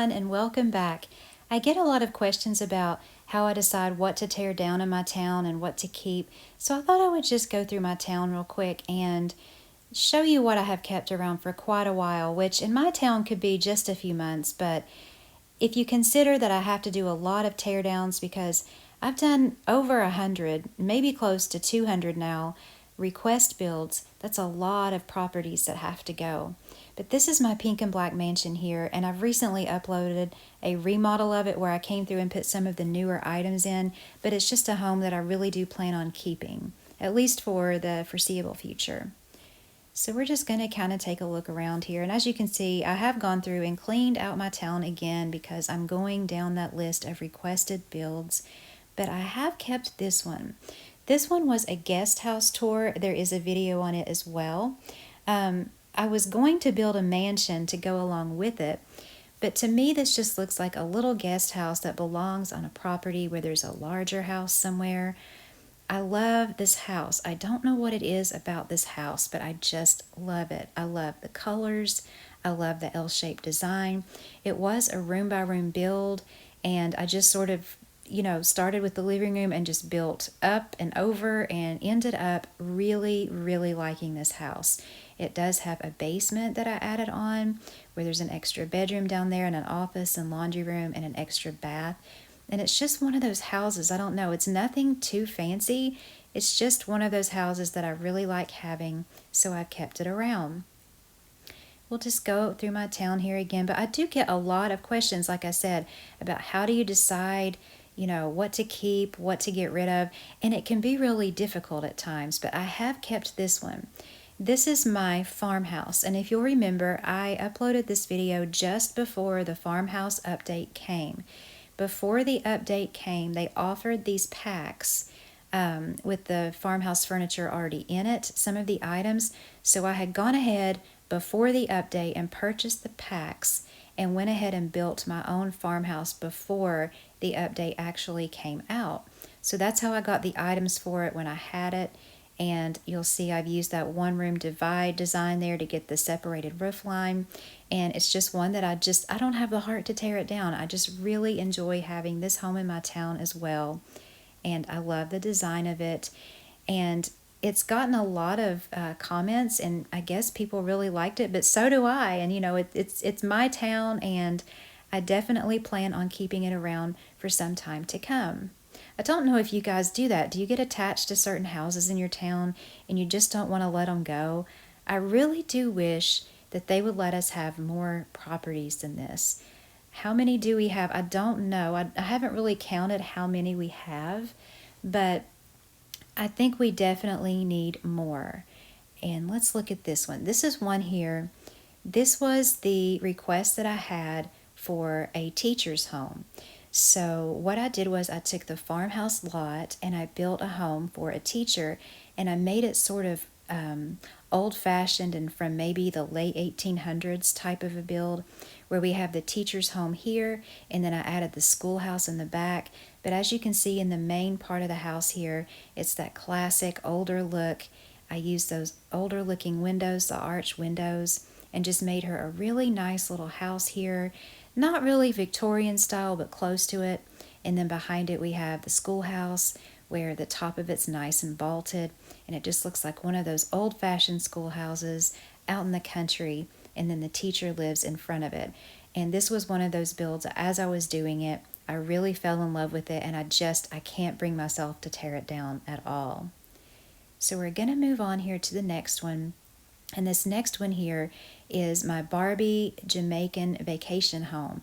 everyone, and welcome back. I get a lot of questions about how I decide what to tear down in my town and what to keep, so I thought I would just go through my town real quick and show you what I have kept around for quite a while, which in my town could be just a few months, but if you consider that I have to do a lot of tear downs because I've done over 100, maybe close to 200 now, request builds, that's a lot of properties that have to go. But this is my pink and black mansion here, and I've recently uploaded a remodel of it where I came through and put some of the newer items in, but it's just a home that I really do plan on keeping, at least for the foreseeable future. So we're just going to kind of take a look around here. And as you can see, I have gone through and cleaned out my town again because I'm going down that list of requested builds. But I have kept this one. This one was a guest house tour. There is a video on it as well. I was going to build a mansion to go along with it. But to me, this just looks like a little guest house that belongs on a property where there's a larger house somewhere. I love this house. I don't know what it is about this house, but I just love it. I love the colors. I love the L-shaped design. It was a room by room build, and I just sort of, started with the living room and just built up and over and ended up really, really liking this house. It does have a basement that I added on where there's an extra bedroom down there and an office and laundry room and an extra bath. And it's just one of those houses, I don't know, it's nothing too fancy. It's just one of those houses that I really like having, so I've kept it around. We'll just go through my town here again, but I do get a lot of questions, like I said, about how do you decide, what to keep, what to get rid of, and it can be really difficult at times, but I have kept this one. This is my farmhouse, and if you'll remember, I uploaded this video just before the farmhouse update came. Before the update came, they offered these packs with the farmhouse furniture already in it, some of the items. So I had gone ahead before the update and purchased the packs and went ahead and built my own farmhouse before the update actually came out. So that's how I got the items for it when I had it. And you'll see I've used that one room divide design there to get the separated roof line. And it's just one that I don't have the heart to tear it down. I just really enjoy having this home in my town as well. And I love the design of it. And it's gotten a lot of comments, and I guess people really liked it, but so do I. And it's my town, and I definitely plan on keeping it around for some time to come. I don't know if you guys do that. Do you get attached to certain houses in your town and you just don't want to let them go? I really do wish that they would let us have more properties than this. How many do we have? I don't know. I haven't really counted how many we have, but I think we definitely need more. And let's look at this one. This is one here. This was the request that I had for a teacher's home. So what I did was I took the farmhouse lot and I built a home for a teacher, and I made it sort of old-fashioned and from maybe the late 1800s type of a build, where we have the teacher's home here, and then I added the schoolhouse in the back. But as you can see in the main part of the house here, it's that classic older look. I used those older looking windows, the arch windows, and just made her a really nice little house here. Not really Victorian style, but close to it. And then behind it we have the schoolhouse, where the top of it's nice and vaulted, and it just looks like one of those old-fashioned schoolhouses out in the country, and then the teacher lives in front of it. And this was one of those builds, as I was doing it, I really fell in love with it, and I can't bring myself to tear it down at all. So we're going to move on here to the next one. And this next one here is my Barbie Jamaican vacation home.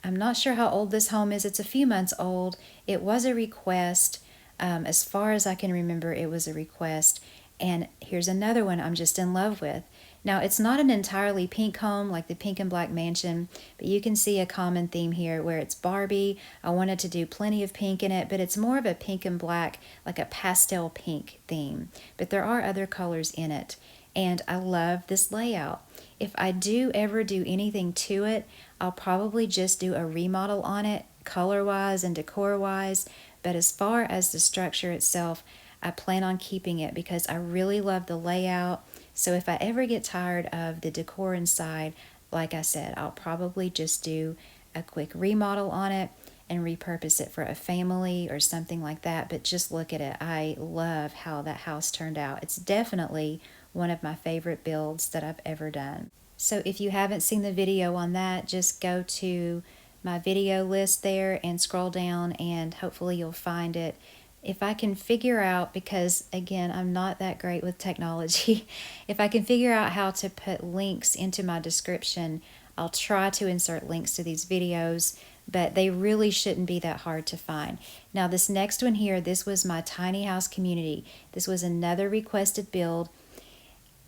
I'm not sure how old this home is. It's a few months old. It was a request. As far as I can remember, it was a request. And here's another one I'm just in love with. Now, it's not an entirely pink home like the pink and black mansion, but you can see a common theme here where it's Barbie. I wanted to do plenty of pink in it, but it's more of a pink and black, like a pastel pink theme. But there are other colors in it. And I love this layout. If I do ever do anything to it, I'll probably just do a remodel on it, color-wise and decor-wise. But as far as the structure itself, I plan on keeping it because I really love the layout. So if I ever get tired of the decor inside, like I said, I'll probably just do a quick remodel on it and repurpose it for a family or something like that. But just look at it. I love how that house turned out. It's definitely one of my favorite builds that I've ever done. So if you haven't seen the video on that, just go to my video list there and scroll down, and hopefully you'll find it. If I can figure out, because again, I'm not that great with technology, if I can figure out how to put links into my description, I'll try to insert links to these videos, but they really shouldn't be that hard to find. Now this next one here, this was my tiny house community. This was another requested build.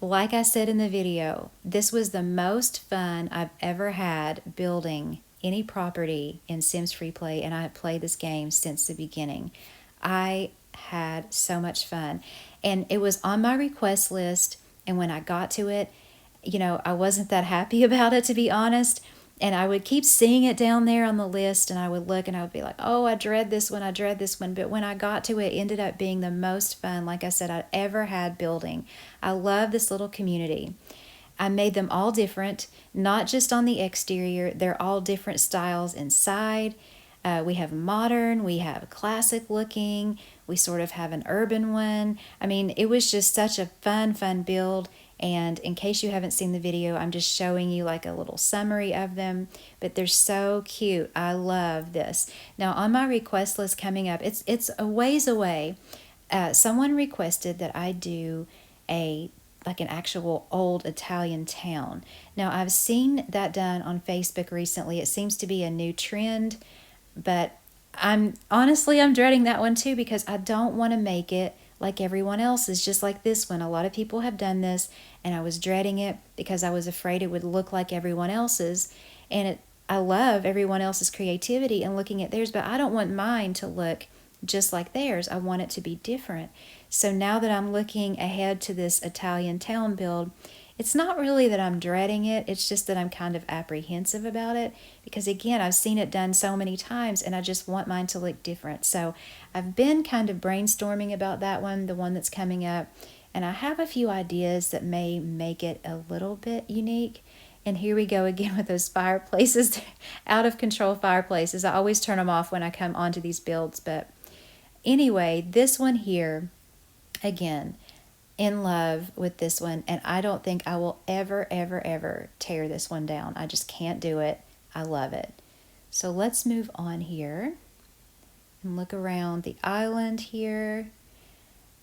Like I said in the video, this was the most fun I've ever had building any property in Sims Freeplay, and I have played this game since the beginning. I had so much fun, and it was on my request list, and when I got to it, I wasn't that happy about it, to be honest, and I would keep seeing it down there on the list, and I would look and I would be like, oh, I dread this one, but when I got to it, it ended up being the most fun, like I said, I'd ever had building. I love this little community. I made them all different, not just on the exterior. They're all different styles inside. We have modern, we have classic looking, we sort of have an urban one. I mean, it was just such a fun build. And in case you haven't seen the video, I'm just showing you like a little summary of them, but they're so cute. I love this. Now on my request list coming up, it's a ways away. Someone requested that I do like an actual old Italian town. Now I've seen that done on Facebook recently. It seems to be a new trend, but I'm dreading that one too, because I don't want to make it like everyone else's, just like this one. A lot of people have done this, and I was dreading it because I was afraid it would look like everyone else's. And I love everyone else's creativity and looking at theirs, but I don't want mine to look just like theirs. I want it to be different. So now that I'm looking ahead to this Italian town build, it's not really that I'm dreading it, it's just that I'm kind of apprehensive about it, because again, I've seen it done so many times and I just want mine to look different. So I've been kind of brainstorming about that one, the one that's coming up, and I have a few ideas that may make it a little bit unique. And here we go again with those fireplaces, out of control fireplaces. I always turn them off when I come onto these builds, but anyway, this one here, again, in love with this one, and I don't think I will ever tear this one down. I just can't do it. I love it. So let's move on here and look around the island here.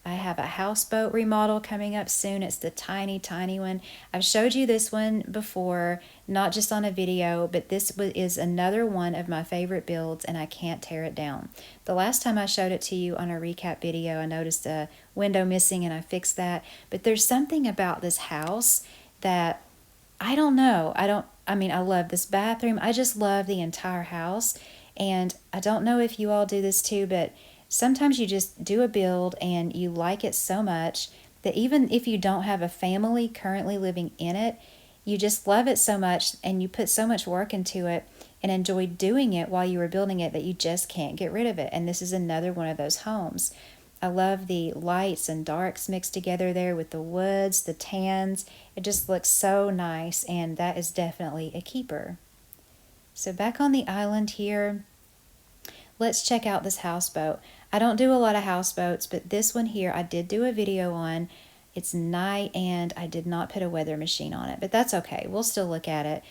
I have a houseboat remodel coming up soon. It's the tiny one. I've showed you this one before, not just on a video, but this is another one of my favorite builds, and I can't tear it down. The last time I showed it to you on a recap video, I noticed a window missing and I fixed that. But there's something about this house that I don't know. I love this bathroom. I just love the entire house. And I don't know if you all do this too, but sometimes you just do a build and you like it so much that even if you don't have a family currently living in it, you just love it so much and you put so much work into it and enjoy doing it while you were building it that you just can't get rid of it. And this is another one of those homes. I love the lights and darks mixed together there with the woods, the tans. It just looks so nice, and that is definitely a keeper. So back on the island here, let's check out this houseboat. I don't do a lot of houseboats, but this one here I did do a video on. It's night and I did not put a weather machine on it, but that's okay. We'll still look at it.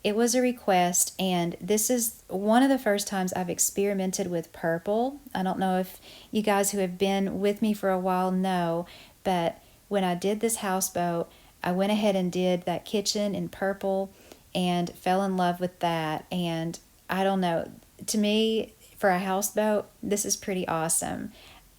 It was a request, and this is one of the first times I've experimented with purple. I don't know if you guys who have been with me for a while know, but when I did this houseboat, I went ahead and did that kitchen in purple and fell in love with that. And I don't know, to me, for a houseboat, this is pretty awesome.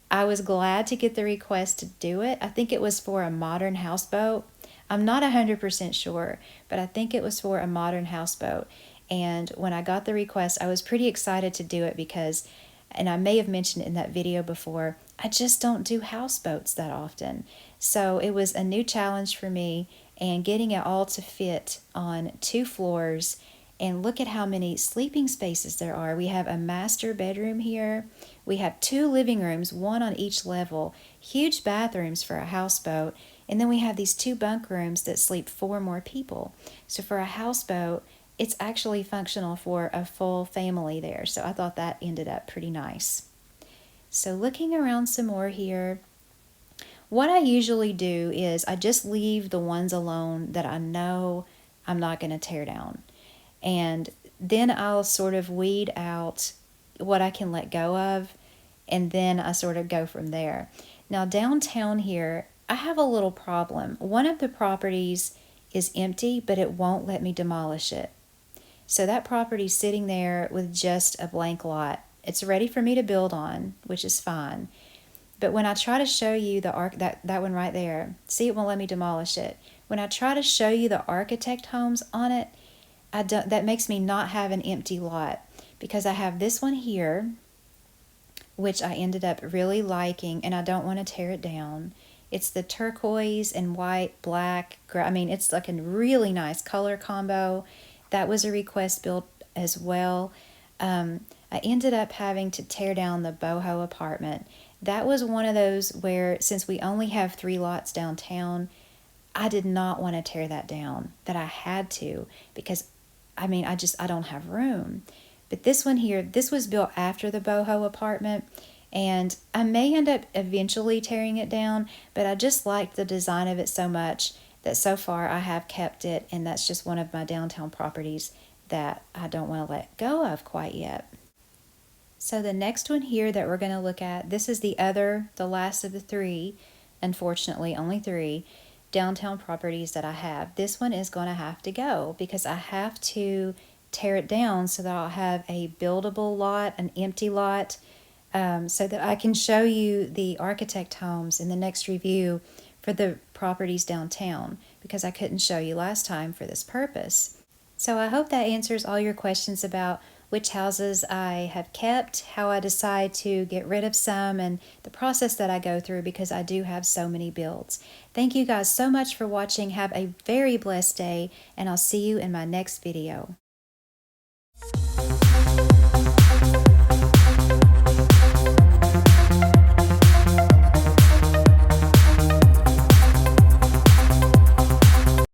I was glad to get the request to do it. I think it was for a modern houseboat. I'm not 100% sure, but I think it was for a modern houseboat. And when I got the request, I was pretty excited to do it because, and I may have mentioned it in that video before, I just don't do houseboats that often. So it was a new challenge for me, and getting it all to fit on 2 floors. And look at how many sleeping spaces there are. We have a master bedroom here. We have 2 living rooms, 1 on each level, huge bathrooms for a houseboat. And then we have these 2 bunk rooms that sleep 4 more people. So for a houseboat, it's actually functional for a full family there. So I thought that ended up pretty nice. So looking around some more here, what I usually do is I just leave the ones alone that I know I'm not going to tear down. And then I'll sort of weed out what I can let go of, and then I sort of go from there. Now, downtown here, I have a little problem. One of the properties is empty, but it won't let me demolish it. So that property's sitting there with just a blank lot. It's ready for me to build on, which is fine. But when I try to show you that one right there, see, it won't let me demolish it. When I try to show you the architect homes on it, that makes me not have an empty lot, because I have this one here, which I ended up really liking, and I don't want to tear it down. It's the turquoise and white, black, I mean, it's like a really nice color combo. That was a request build as well. I ended up having to tear down the boho apartment. That was one of those where, since we only have 3 lots downtown, I did not want to tear that down, that I had to, because I mean, I don't have room. But this one here, this was built after the boho apartment, and I may end up eventually tearing it down, but I just liked the design of it so much that so far I have kept it, and that's just one of my downtown properties that I don't want to let go of quite yet. So the next one here that we're going to look at, this is the last of the 3, unfortunately only 3, downtown properties that I have. This one is going to have to go because I have to tear it down so that I'll have a buildable lot, an empty lot, so that I can show you the architect homes in the next review for the properties downtown, because I couldn't show you last time for this purpose. So I hope that answers all your questions about which houses I have kept, how I decide to get rid of some, and the process that I go through, because I do have so many builds. Thank you guys so much for watching. Have a very blessed day, and I'll see you in my next video.